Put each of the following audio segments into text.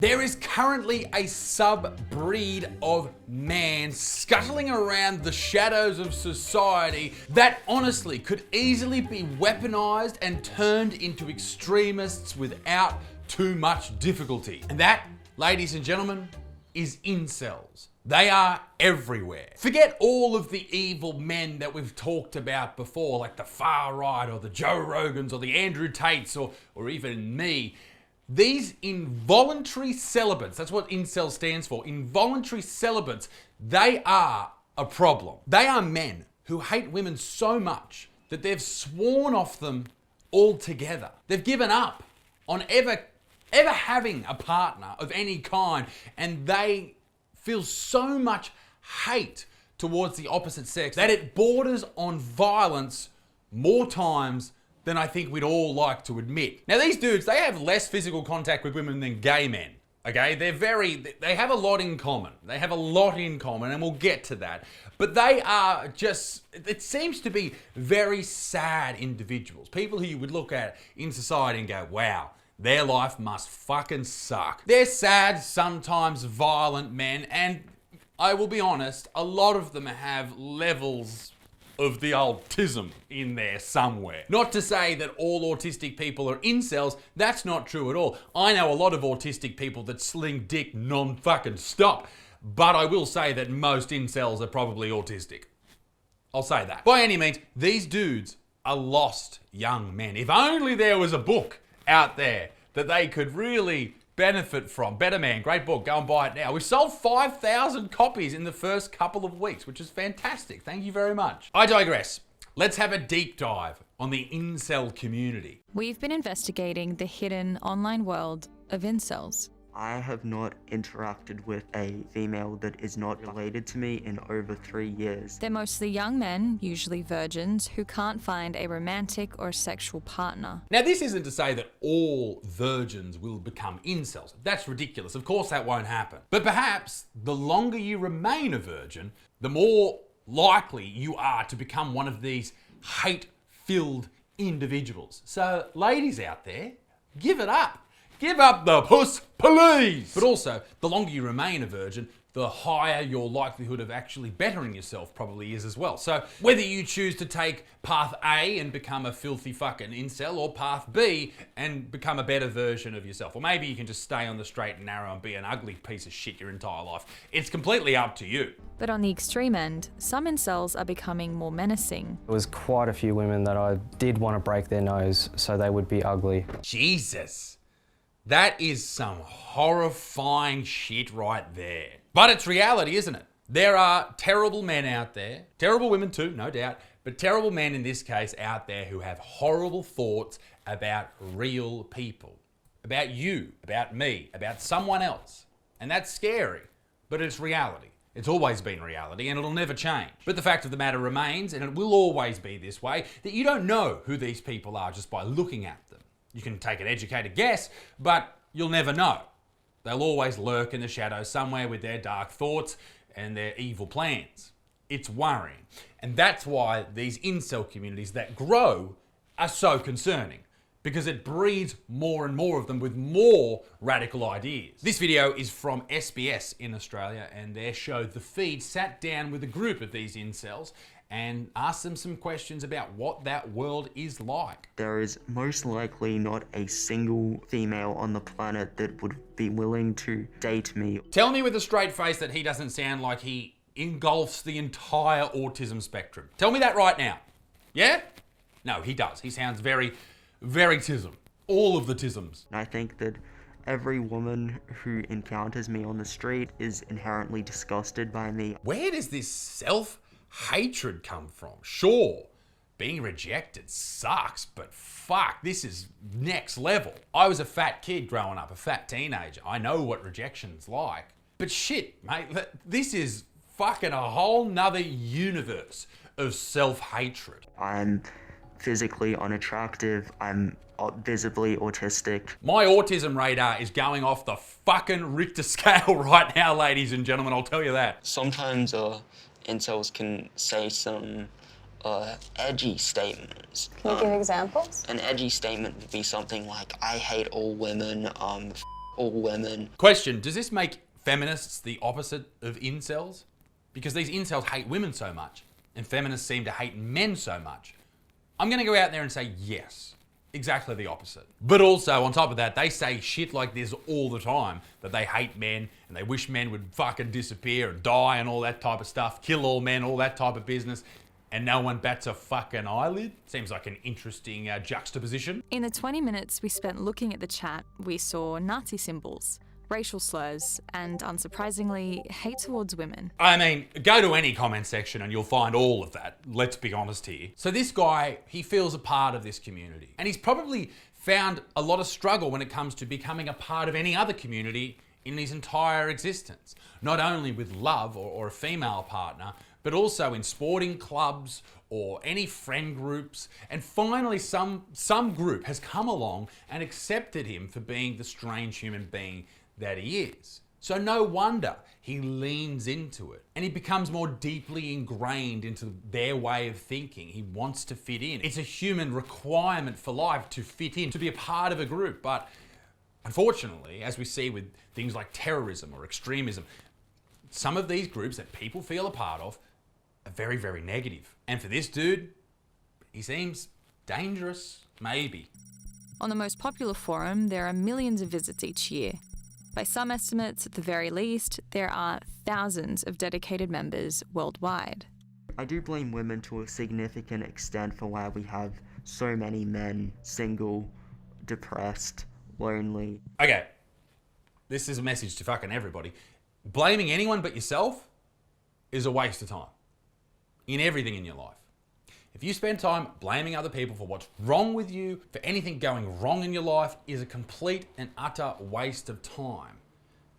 There is currently a sub-breed of man scuttling around the shadows of society that honestly could easily be weaponized and turned into extremists without too much difficulty. And that, ladies and gentlemen, is incels. They are everywhere. Forget all of the evil men that we've talked about before, like the far right or the Joe Rogans or the Andrew Tates or even me. These involuntary celibates, that's what incel stands for, involuntary celibates, they are a problem. They are men who hate women so much that they've sworn off them altogether. They've given up on ever having a partner of any kind, and they feel so much hate towards the opposite sex that it borders on violence more times than I think we'd all like to admit. Now these dudes, they have less physical contact with women than gay men, okay? They have a lot in common. They have a lot in common, and we'll get to that. But they are just, it seems to be very sad individuals. People who you would look at in society and go, wow, their life must fucking suck. They're sad, sometimes violent men, and I will be honest, a lot of them have levels of the autism in there somewhere. Not to say that all autistic people are incels, that's not true at all. I know a lot of autistic people that sling dick non-fucking stop, but I will say that most incels are probably autistic. I'll say that. By any means, these dudes are lost young men. If only there was a book out there that they could really benefit from. Betterman, great book, go and buy it now. We've sold 5,000 copies in the first couple of weeks, which is fantastic. Thank you very much. I digress. Let's have a deep dive on the incel community. We've been investigating the hidden online world of incels. I have not interacted with a female that is not related to me in over 3 years. They're mostly young men, usually virgins, who can't find a romantic or sexual partner. Now, this isn't to say that all virgins will become incels. That's ridiculous. Of course that won't happen. But perhaps the longer you remain a virgin, the more likely you are to become one of these hate-filled individuals. So, ladies out there, give it up. Give up the puss, please! But also, the longer you remain a virgin, the higher your likelihood of actually bettering yourself probably is as well. So whether you choose to take path A and become a filthy fucking incel, or path B and become a better version of yourself, or maybe you can just stay on the straight and narrow and be an ugly piece of shit your entire life. It's completely up to you. But on the extreme end, some incels are becoming more menacing. There was quite a few women that I did want to break their nose so they would be ugly. Jesus. That is some horrifying shit right there. But it's reality, isn't it? There are terrible men out there, terrible women too, no doubt, but terrible men in this case out there who have horrible thoughts about real people. About you, about me, about someone else. And that's scary, but it's reality. It's always been reality and it'll never change. But the fact of the matter remains, and it will always be this way, that you don't know who these people are just by looking at them. You can take an educated guess, but you'll never know. They'll always lurk in the shadows somewhere with their dark thoughts and their evil plans. It's worrying. And that's why these incel communities that grow are so concerning, because it breeds more and more of them with more radical ideas. This video is from SBS in Australia, and their show The Feed sat down with a group of these incels and asked them some questions about what that world is like. There is most likely not a single female on the planet that would be willing to date me. Tell me with a straight face that he doesn't sound like he engulfs the entire autism spectrum. Tell me that right now. Yeah? No, he does. He sounds very, very tism. All of the tisms. I think that every woman who encounters me on the street is inherently disgusted by me. Where does this self-hatred come from? Sure, being rejected sucks, but fuck, this is next level. I was a fat kid growing up, a fat teenager. I know what rejection's like. But shit, mate, this is fucking a whole nother universe of self-hatred. I'm physically unattractive. I'm visibly autistic. My autism radar is going off the fucking Richter scale right now, ladies and gentlemen, I'll tell you that. Sometimes incels can say some edgy statements. Can you give examples? An edgy statement would be something like, I hate all women, all women. Question, does this make feminists the opposite of incels? Because these incels hate women so much, and feminists seem to hate men so much. I'm gonna go out there and say yes, exactly the opposite. But also, on top of that, they say shit like this all the time, that they hate men, and they wish men would fucking disappear and die and all that type of stuff, kill all men, all that type of business, and no one bats a fucking eyelid. Seems like an interesting juxtaposition. In the 20 minutes we spent looking at the chat, we saw Nazi symbols, racial slurs, and unsurprisingly, hate towards women. I mean, go to any comment section and you'll find all of that. Let's be honest here. So this guy, he feels a part of this community. And he's probably found a lot of struggle when it comes to becoming a part of any other community in his entire existence. Not only with love or a female partner, but also in sporting clubs or any friend groups. And finally, some group has come along and accepted him for being the strange human being that he is. So no wonder he leans into it and he becomes more deeply ingrained into their way of thinking. He wants to fit in. It's a human requirement for life to fit in, to be a part of a group. But unfortunately, as we see with things like terrorism or extremism, some of these groups that people feel a part of are very, very negative. And for this dude, he seems dangerous, maybe. On the most popular forum, there are millions of visits each year. By some estimates, at the very least, there are thousands of dedicated members worldwide. I do blame women to a significant extent for why we have so many men single, depressed, lonely. Okay, this is a message to fucking everybody. Blaming anyone but yourself is a waste of time in everything in your life. If you spend time blaming other people for what's wrong with you, for anything going wrong in your life, is a complete and utter waste of time.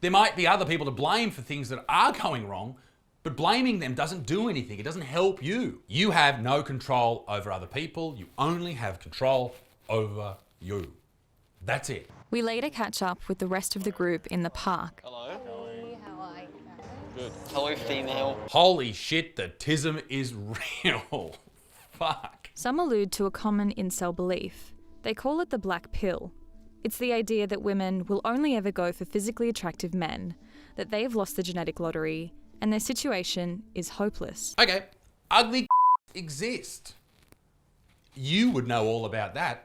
There might be other people to blame for things that are going wrong, but blaming them doesn't do anything. It doesn't help you. You have no control over other people. You only have control over you. That's it. We later catch up with the rest of the group in the park. Hello. How are you? Good. Hello, female. Holy shit, the tism is real. Fuck. Some allude to a common incel belief. They call it the black pill. It's the idea that women will only ever go for physically attractive men, that they've lost the genetic lottery, and their situation is hopeless. Okay, ugly exist. You would know all about that.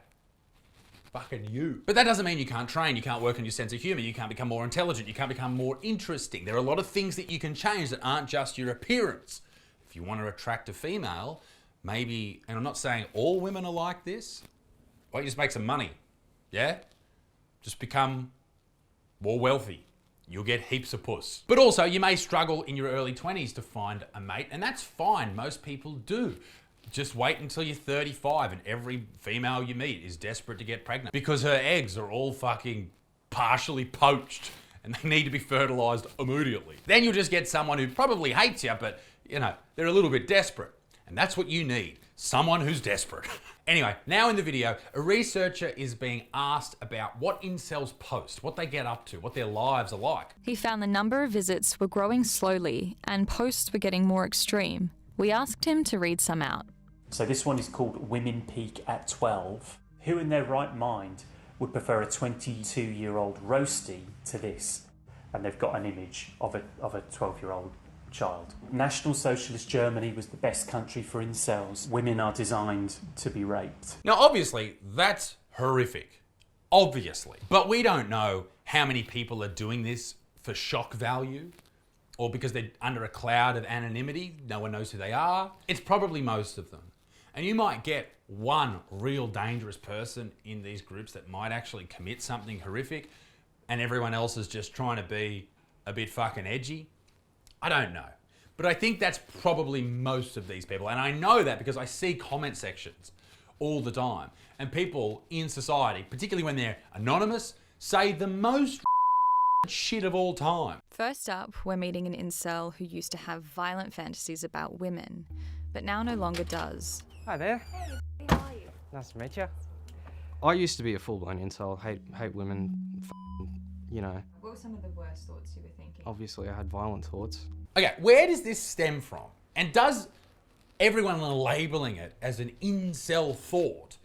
Fucking you. But that doesn't mean you can't train, you can't work on your sense of humour, you can't become more intelligent, you can't become more interesting. There are a lot of things that you can change that aren't just your appearance. If you want to attract a female, maybe, and I'm not saying all women are like this, why don't you just make some money, yeah? Just become more wealthy. You'll get heaps of puss. But also, you may struggle in your early 20s to find a mate, and that's fine, most people do. Just wait until you're 35 and every female you meet is desperate to get pregnant because her eggs are all fucking partially poached and they need to be fertilized immediately. Then you'll just get someone who probably hates you, but you know, they're a little bit desperate. And that's what you need, someone who's desperate. Anyway, now in the video, a researcher is being asked about what incels post, what they get up to, what their lives are like. He found the number of visits were growing slowly and posts were getting more extreme. We asked him to read some out. So this one is called Women Peak at 12. Who in their right mind would prefer a 22-year-old roastie to this? And they've got an image of a 12-year-old child. National Socialist Germany was the best country for incels. Women are designed to be raped. Now, obviously, that's horrific. Obviously. But we don't know how many people are doing this for shock value or because they're under a cloud of anonymity. No one knows who they are. It's probably most of them. And you might get one real dangerous person in these groups that might actually commit something horrific and everyone else is just trying to be a bit fucking edgy. I don't know. But I think that's probably most of these people. And I know that because I see comment sections all the time. And people in society, particularly when they're anonymous, say the most shit of all time. First up, we're meeting an incel who used to have violent fantasies about women, but now no longer does. Hi there. Hey, how are you? Nice to meet you. I used to be a full-blown incel, hate women, you know. What were some of the worst thoughts you were thinking? Obviously I had violent thoughts. Okay, where does this stem from? And does everyone labeling it as an incel thought,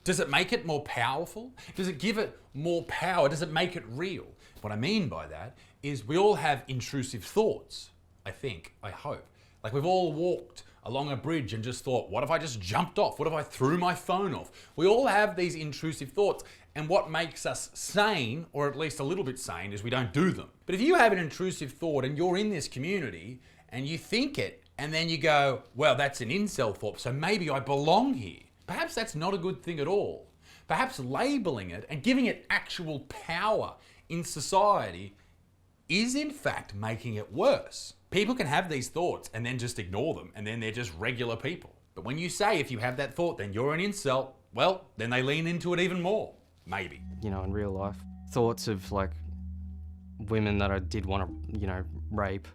does it make it more powerful? Does it give it more power? Does it make it real? What I mean by that is we all have intrusive thoughts, I hope. Like we've all walked along a bridge and just thought, what if I just jumped off? What if I threw my phone off? We all have these intrusive thoughts, and what makes us sane, or at least a little bit sane, is we don't do them. But if you have an intrusive thought and you're in this community and you think it, and then you go, well, that's an incel thought, so maybe I belong here. Perhaps that's not a good thing at all. Perhaps labeling it and giving it actual power in society is in fact making it worse. People can have these thoughts and then just ignore them, and then they're just regular people. But when you say if you have that thought, then you're an incel, well, then they lean into it even more. Maybe. You know, in real life, thoughts of like women that I did want to, you know, rape.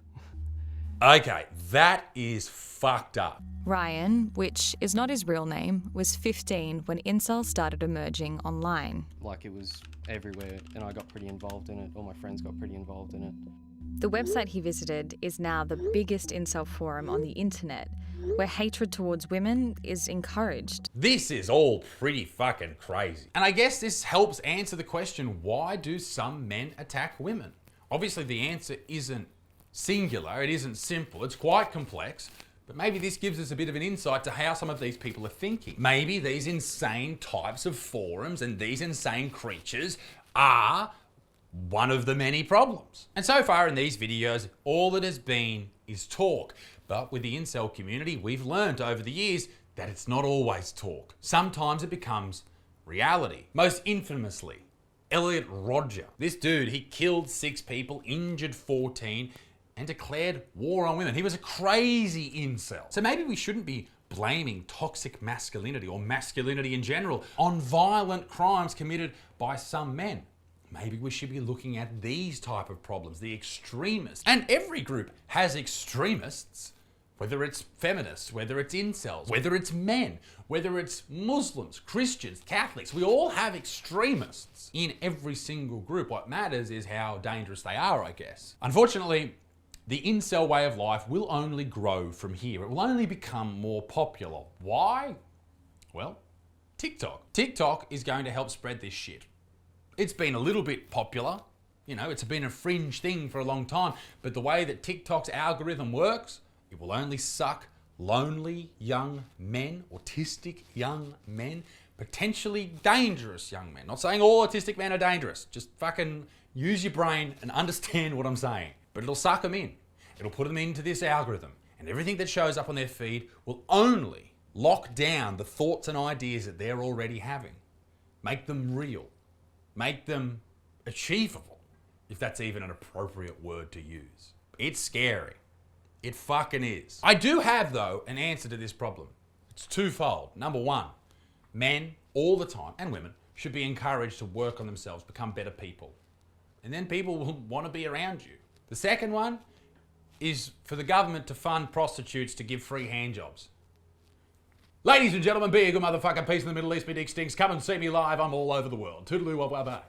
Okay, that is fucked up. Ryan, which is not his real name, was 15 when incels started emerging online. Like it was everywhere, and I got pretty involved in it. All my friends got pretty involved in it. The website he visited is now the biggest incel forum on the internet, where hatred towards women is encouraged. This is all pretty fucking crazy. And I guess this helps answer the question, why do some men attack women? Obviously the answer isn't singular, it isn't simple, it's quite complex, but maybe this gives us a bit of an insight to how some of these people are thinking. Maybe these insane types of forums and these insane creatures are one of the many problems. And so far in these videos, all that has been is talk. But with the incel community, we've learned over the years that it's not always talk. Sometimes it becomes reality. Most infamously, Elliot Rodger. This dude, he killed 6 people, injured 14, and declared war on women. He was a crazy incel. So maybe we shouldn't be blaming toxic masculinity or masculinity in general on violent crimes committed by some men. Maybe we should be looking at these type of problems, the extremists. And every group has extremists, whether it's feminists, whether it's incels, whether it's men, whether it's Muslims, Christians, Catholics. We all have extremists in every single group. What matters is how dangerous they are, I guess. Unfortunately, the incel way of life will only grow from here. It will only become more popular. Why? Well, TikTok. TikTok is going to help spread this shit. It's been a little bit popular. You know, it's been a fringe thing for a long time, but the way that TikTok's algorithm works, it will only suck lonely young men, autistic young men, potentially dangerous young men. Not saying all autistic men are dangerous. Just fucking use your brain and understand what I'm saying. But it'll suck them in. It'll put them into this algorithm, and everything that shows up on their feed will only lock down the thoughts and ideas that they're already having. Make them real. Make them achievable, if that's even an appropriate word to use. It's scary. It fucking is. I do have, though, an answer to this problem. It's twofold. Number one, men all the time, and women, should be encouraged to work on themselves, become better people. And then people will want to be around you. The second one is for the government to fund prostitutes to give free handjobs. Ladies and gentlemen, be a good motherfucker. Peace in the Middle East, be dick stinks. Come and see me live. I'm all over the world. Toodaloo, wah, wah, bye.